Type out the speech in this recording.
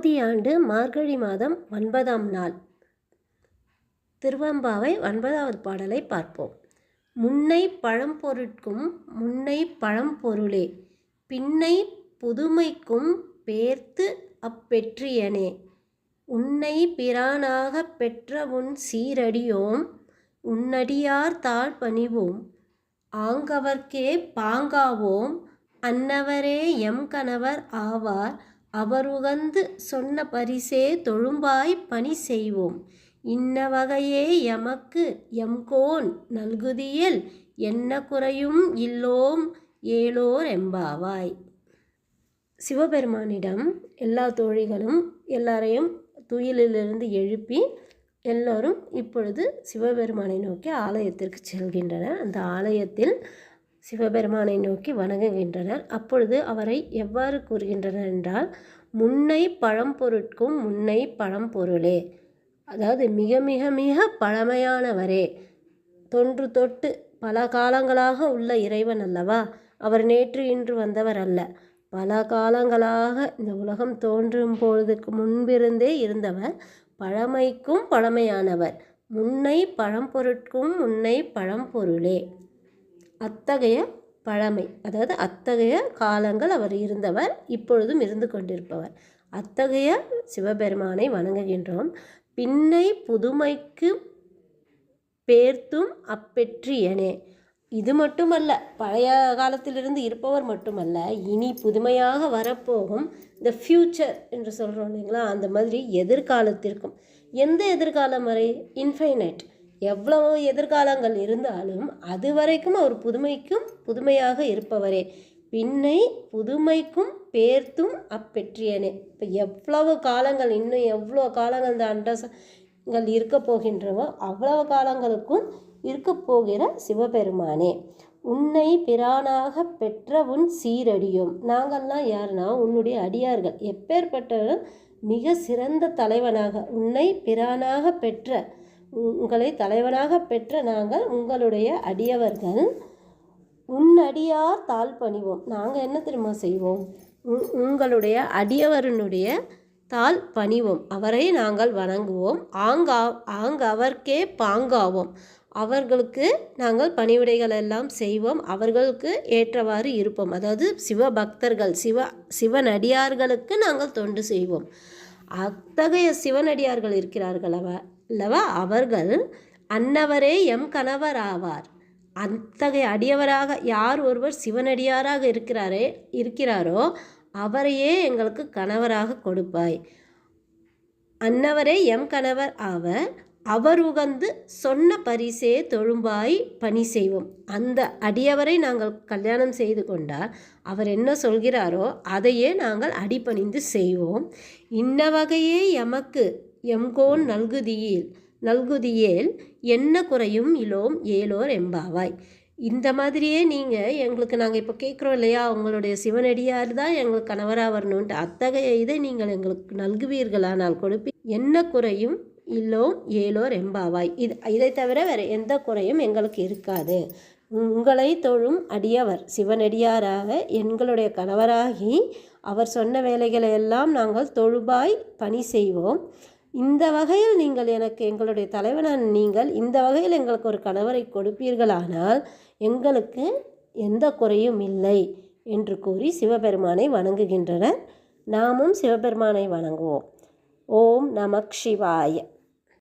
குரோதி ஆண்டு மார்கழி மாதம் 9ஆம் நாள் திருவெம்பாவை 9வது பாடலை பார்ப்போம். முன்னை பழம்பொருட்கும் முன்னை பழம்பொருளே, பின்னை புதுமைக்கும் பேர்த்து அப்பெற்றியனே, உன்னை பிரானாகப் பெற்ற உன் சீரடியோம், உன்னடியார் தாழ் பணிவோம், ஆங்கவர்க்கே பாங்காவோம், அன்னவரே எம் கணவர் ஆவார், அவருகந்து சொன்ன பரிசே தொழும்பாய் பணி செய்வோம், இன்ன வகையே எமக்கு எம்கோன் நல்குதியல், என்ன குறையும் இல்லோம் ஏலோர் எம்பாவாய். சிவபெருமானிடம் எல்லா தோழிகளும் எல்லாரையும் துயிலிலிருந்து எழுப்பி எல்லோரும் இப்பொழுது சிவபெருமானை நோக்கி ஆலயத்திற்கு செல்கின்றனர். அந்த ஆலயத்தில் சிவபெருமானை நோக்கி வணங்குகின்றனர். அப்பொழுது அவரை எவ்வாறு கூறுகின்றனர் என்றால், முன்னை பழம்பொருட்கும் முன்னை பழம்பொருளே, அதாவது மிக மிக மிக பழமையானவரே, தொன்று தொட்டு பல காலங்களாக உள்ள இறைவன் அல்லவா, அவர் நேற்று இன்று வந்தவர் அல்ல, பல காலங்களாக இந்த உலகம் தோன்றும் பொழுதுக்கு முன்பிருந்தே இருந்தவர், பழமைக்கும் பழமையானவர், முன்னை பழம்பொருட்கும் முன்னை பழம்பொருளே. அத்தகைய பழமை, அதாவது அத்தகைய காலங்கள் அவர் இருந்தவர், இப்பொழுதும் இருந்து கொண்டிருப்பவர், அத்தகைய சிவபெருமானை வணங்குகின்றோம். பின்னை புதுமைக்கு பேர்த்தும் அப்பெற்றியனே, இது மட்டுமல்ல, பழைய காலத்திலிருந்து இருப்பவர் மட்டுமல்ல, இனி புதுமையாக வரப்போகும் இந்த ஃப்யூச்சர் என்று சொல்கிறோம் இல்லைங்களா, அந்த மாதிரி எதிர்காலத்திற்கும், எந்த எதிர்காலம் வரை, இன்ஃபைனைட், எவ்வளவு எதிர்காலங்கள் இருந்தாலும் அது வரைக்கும் அவர் புதுமைக்கும் புதுமையாக இருப்பவரே. பின்னை புதுமைக்கும் பேர்த்தும் அப்பெற்றியனே, இப்போ எவ்வளவு காலங்கள், இன்னும் எவ்வளோ காலங்கள் இந்த அண்டங்கள் இருக்க போகின்றவோ அவ்வளவு காலங்களுக்கும் இருக்க போகிற சிவபெருமானே. உன்னை பிரானாக பெற்ற உன் சீரடியும், நாங்கள்லாம் யாருன்னா உன்னுடைய அடியார்கள், எப்பேற்பட்ட மிக சிறந்த தலைவனாக, உன்னை பிரானாக பெற்ற, உங்களை தலைவனாக பெற்ற நாங்கள் உங்களுடைய அடியவர்கள், உன் அடியார் தாழ் பணிவோம், நாங்கள் என்ன தெரியுமா செய்வோம், உங்களுடைய அடியவரனுடைய தாழ் பணிவோம், அவரை நாங்கள் வணங்குவோம், அவர்க்கே பாங்காவோம், அவர்களுக்கு நாங்கள் பணிவிடைகள் எல்லாம் செய்வோம், அவர்களுக்கு ஏற்றவாறு இருப்போம், அதாவது சிவபக்தர்கள் சிவனடியார்களுக்கு நாங்கள் தொண்டு செய்வோம். அத்தகைய சிவனடியார்கள் இருக்கிறார்கள் அல்லவா, அவர்கள் அன்னவரே எம் கணவர் ஆவார். அத்தகைய அடியவராக யார் ஒருவர் சிவனடியாராக இருக்கிறாரோ அவரையே எங்களுக்கு கணவராக கொடுப்பாய். அன்னவரே எம் கணவர் ஆவர், அவர் உகந்து சொன்ன பரிசே தொழும்பாய் பணி செய்வோம். அந்த அடியவரை நாங்கள் கல்யாணம் செய்து கொண்டால் அவர் என்ன சொல்கிறாரோ அதையே நாங்கள் அடிபணிந்து செய்வோம். இன்ன வகையே எமக்கு எம்கோன் நல்குதியேல் என்ன குறையும் இலோம் ஏலோர் எம்பாவாய். இந்த மாதிரியே நீங்கள் எங்களுக்கு, நாங்கள் இப்போ கேட்குறோம் இல்லையா, உங்களுடைய சிவனடியார் தான் எங்களுக்கு கணவராக வரணுன்ட்டு, அத்தகைய இதை நீங்கள் எங்களுக்கு நல்குவீர்களானால் கொடுப்பி, என்ன குறையும் இல்லோம் ஏலோர் எம்பாவாய். இதை தவிர வேறு எந்த குறையும் எங்களுக்கு இருக்காது. உங்களை தொழும் அடியவர் சிவனடியாராக எங்களுடைய கணவராகி அவர் சொன்ன வேலைகளை எல்லாம் நாங்கள் தொழுபாய் பணி செய்வோம். இந்த வகையில் நீங்கள் எனக்கு எங்களுடைய தலைவனான நீங்கள் இந்த வகையில் எங்களுக்கு ஒரு கணவரை கொடுப்பீர்களானால் எங்களுக்கு எந்த குறையும் இல்லை என்று கூறி சிவபெருமானை வணங்குகின்றனர். நாமும் சிவபெருமானை வணங்குவோம். ஓம் நமக் சிவாய.